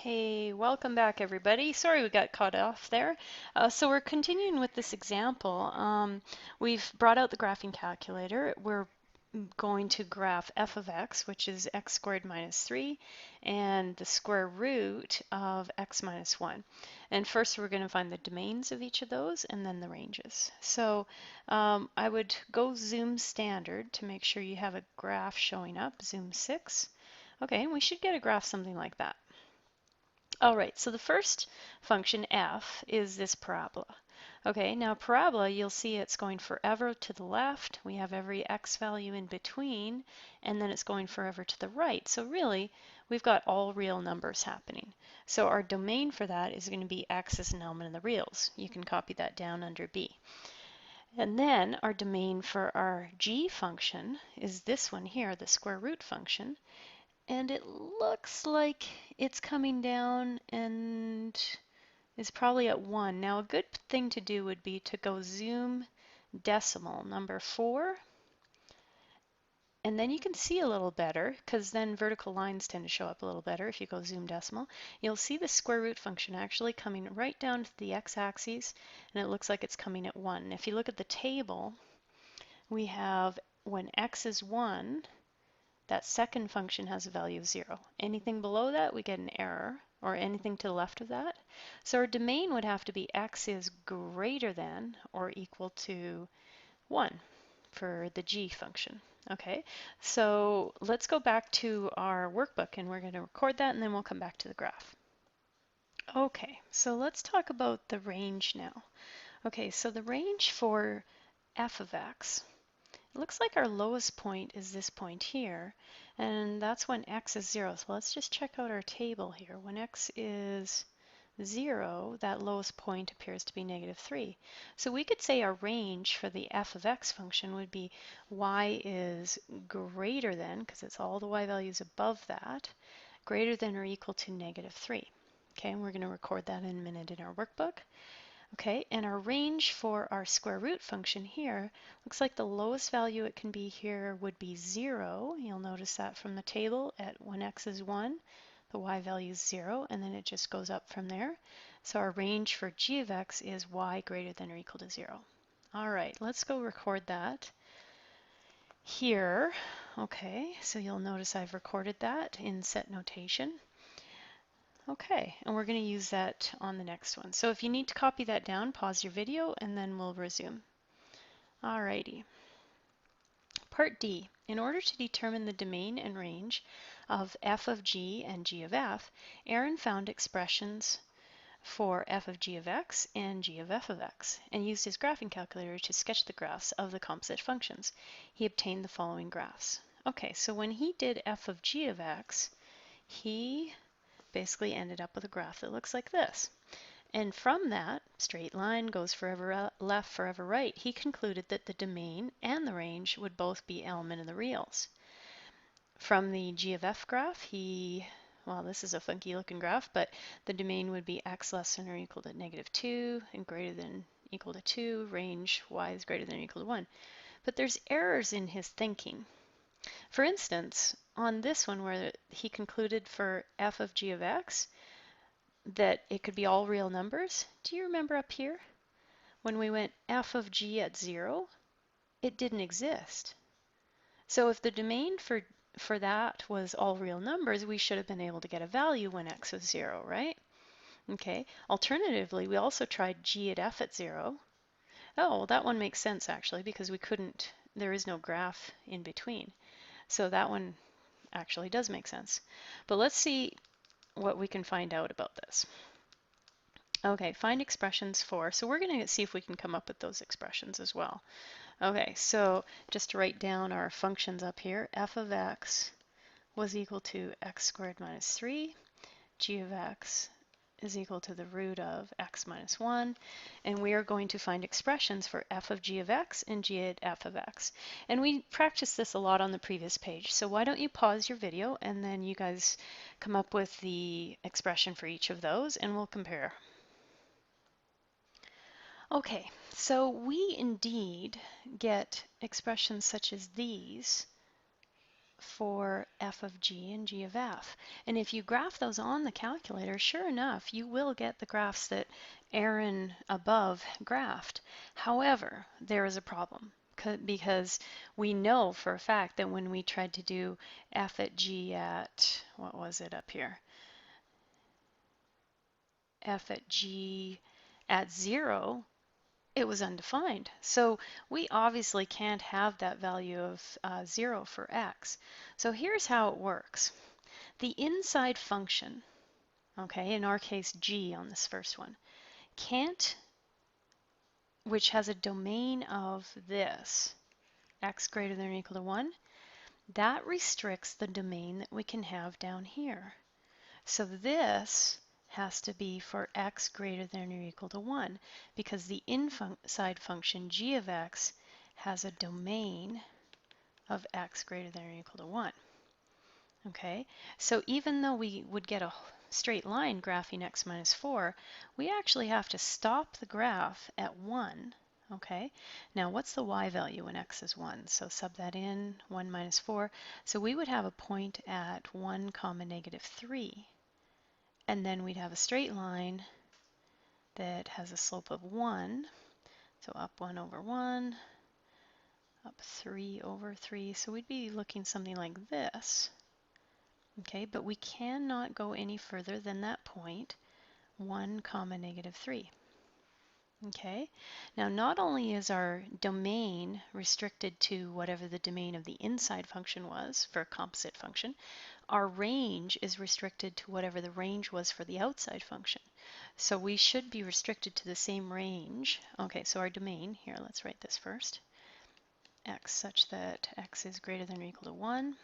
Hey, welcome back everybody. Sorry we got caught off there. So we're continuing with this example. We've brought out the graphing calculator. We're going to graph f of x, which is x squared minus 3, and the square root of x minus 1. And first we're going to find the domains of each of those and then the ranges. So I would go zoom standard to make sure you have a graph showing up, zoom 6. Okay, and we should get a graph something like that. All right, so the first function f is this parabola. Okay, now parabola, you'll see it's going forever to the left. We have every x value in between, and then it's going forever to the right. So really, we've got all real numbers happening. So our domain for that is going to be x as an element in the reals. You can copy that down under b. And then our domain for our g function is this one here, the square root function. And it looks like it's coming down and is probably at 1. Now a good thing to do would be to go zoom decimal number 4, and then you can see a little better because then vertical lines tend to show up a little better if you go zoom decimal. You'll see the square root function actually coming right down to the x-axis, and it looks like it's coming at 1. If you look at the table, we have when x is 1, that second function has a value of 0. Anything below that, we get an error, or anything to the left of that. So our domain would have to be x is greater than or equal to 1 for the g function. Okay, so let's go back to our workbook and we're going to record that and then we'll come back to the graph. Okay, so let's talk about the range now. Okay, so the range for f of x, it looks like our lowest point is this point here, and that's when x is 0. So let's just check out our table here. When x is 0, that lowest point appears to be -3. So we could say our range for the f of x function would be y is greater than, because it's all the y values above that, greater than or equal to -3. Okay, and we're going to record that in a minute in our workbook. Okay, and our range for our square root function here looks like the lowest value it can be here would be 0. You'll notice that from the table at when x is 1, the y value is 0, and then it just goes up from there. So our range for g of x is y greater than or equal to 0. All right, let's go record that here. Okay, so you'll notice I've recorded that in set notation. Okay, and we're going to use that on the next one. So if you need to copy that down, pause your video and then we'll resume. Alrighty. Part D. In order to determine the domain and range of f of g and g of f, Aaron found expressions for f of g of x and g of f of x and used his graphing calculator to sketch the graphs of the composite functions. He obtained the following graphs. Okay, so when he did f of g of x, he basically ended up with a graph that looks like this. And from that straight line goes forever left, forever right, he concluded that the domain and the range would both be element in the reals. From the g of f graph, well, this is a funky looking graph, but the domain would be x less than or equal to -2 and greater than equal to 2, range y is greater than or equal to 1. But there's errors in his thinking. For instance, on this one where he concluded for f of g of x that it could be all real numbers, do you remember up here when we went f of g at 0, it didn't exist. So if the domain for that was all real numbers, we should have been able to get a value when x was 0, right? Okay, alternatively, we also tried g at f at 0. Oh, well, that one makes sense actually because there is no graph in between. So that one actually does make sense. But let's see what we can find out about this. Okay, find expressions for, so we're going to see if we can come up with those expressions as well. Okay, so just to write down our functions up here, f of x was equal to x squared minus 3, g of x is equal to the root of x minus 1, and we are going to find expressions for f of g of x and g at f of x. And we practiced this a lot on the previous page, so why don't you pause your video and then you guys come up with the expression for each of those and we'll compare. Okay, so we indeed get expressions such as these for f of g and g of f. And if you graph those on the calculator, sure enough, you will get the graphs that Aaron above graphed. However, there is a problem because we know for a fact that when we tried to do f at g at, what was it up here? F at g at 0, it was undefined. So we obviously can't have that value of 0 for x. So here's how it works. The inside function, okay, in our case g on this first one, can't, which has a domain of this, x greater than or equal to 1, that restricts the domain that we can have down here. So this has to be for x greater than or equal to 1 because the inside function g of x has a domain of x greater than or equal to 1. Okay, so even though we would get a straight line graphing x minus 4, we actually have to stop the graph at 1. Okay, now what's the y value when x is 1? So sub that in, 1 minus 4. So we would have a point at 1 comma negative 3. And then we'd have a straight line that has a slope of 1. So up 1 over 1, up 3 over 3. So we'd be looking something like this. Okay, but we cannot go any further than that point, 1 comma negative 3. Okay, now not only is our domain restricted to whatever the domain of the inside function was for a composite function, our range is restricted to whatever the range was for the outside function. So we should be restricted to the same range. Okay, so our domain, here, let's write this first. X such that x is greater than or equal to 1.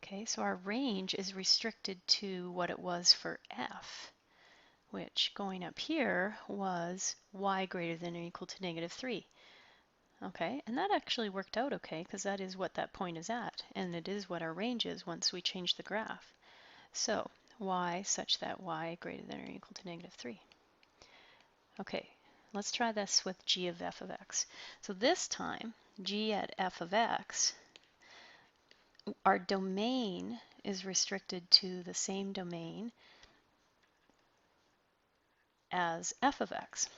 Okay, so our range is restricted to what it was for f, which going up here was y greater than or equal to negative 3. Okay, and that actually worked out okay because that is what that point is at, and it is what our range is once we change the graph. So y such that y greater than or equal to negative 3. Okay, let's try this with g of f of x. So this time, g at f of x, our domain is restricted to the same domain as f of x.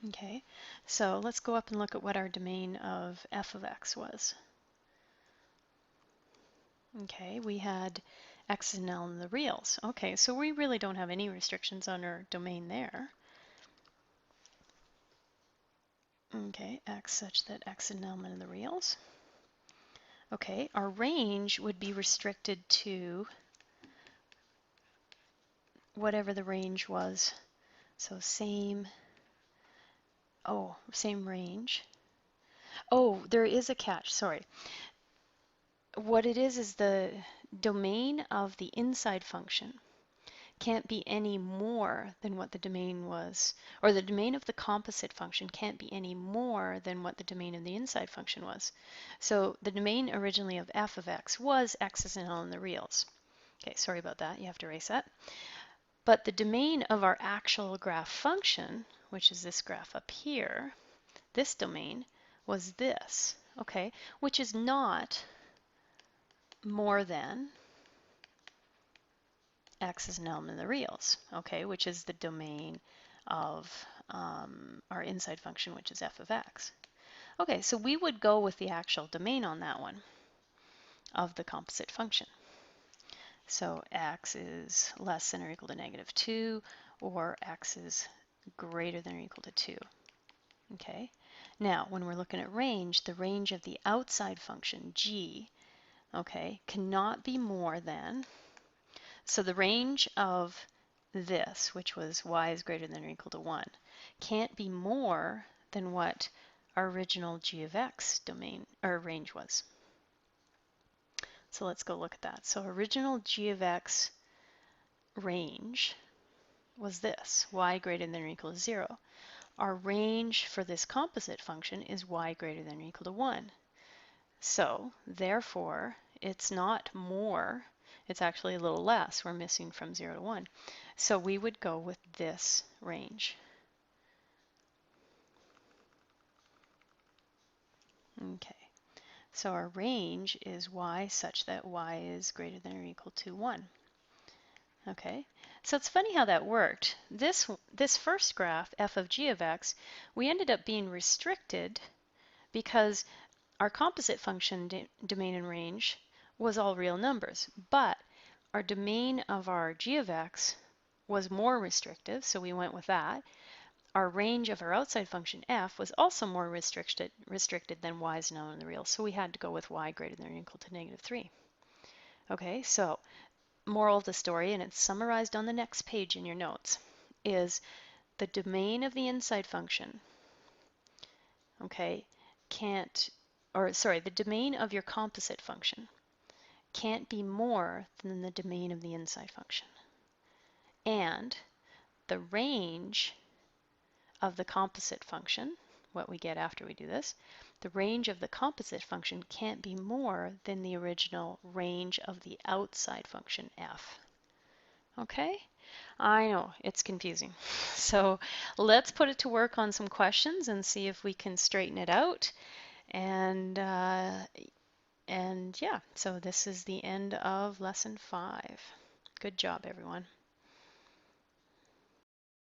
Okay, so let's go up and look at what our domain of f of x was. Okay, we had x and l in the reals. Okay, so we really don't have any restrictions on our domain there. Okay, x such that x and l in the reals. Okay, our range would be restricted to whatever the range was. So same range. Oh, there is a catch, sorry. What it is the domain of the inside function can't be any more than what the domain was, or the domain of the composite function can't be any more than what the domain of the inside function was. So the domain originally of f of x was x's and l in the reals. Okay, sorry about that, you have to erase that. But the domain of our actual graph function, which is this graph up here, this domain was this, okay, which is not more than x's and l in the reals, okay, which is the domain of our inside function, which is f of x. Okay, so we would go with the actual domain on that one of the composite function. So x is less than or equal to negative 2, or x is greater than or equal to 2. Okay, now when we're looking at range, the range of the outside function, g, okay, cannot be more than, so the range of this, which was y is greater than or equal to 1, can't be more than what our original g of x domain or range was. So let's go look at that. So original g of x range was this, y greater than or equal to 0. Our range for this composite function is y greater than or equal to 1. So therefore, it's not more, it's actually a little less. We're missing from 0 to 1. So we would go with this range. Okay, so our range is y such that y is greater than or equal to 1. Okay, so it's funny how that worked. This first graph, f of g of x, we ended up being restricted because our composite function domain and range was all real numbers, but our domain of our g of x was more restrictive, so we went with that. Our range of our outside function f was also more restricted than y is known in the real, so we had to go with y greater than or equal to -3. Okay, so moral of the story, and it's summarized on the next page in your notes, is the domain of the inside function, okay, the domain of your composite function can't be more than the domain of the inside function. And the range of the composite function, what we get after we do this, the range of the composite function can't be more than the original range of the outside function f. Okay? I know, it's confusing. So let's put it to work on some questions and see if we can straighten it out. And yeah, so this is the end of lesson 5. Good job, everyone.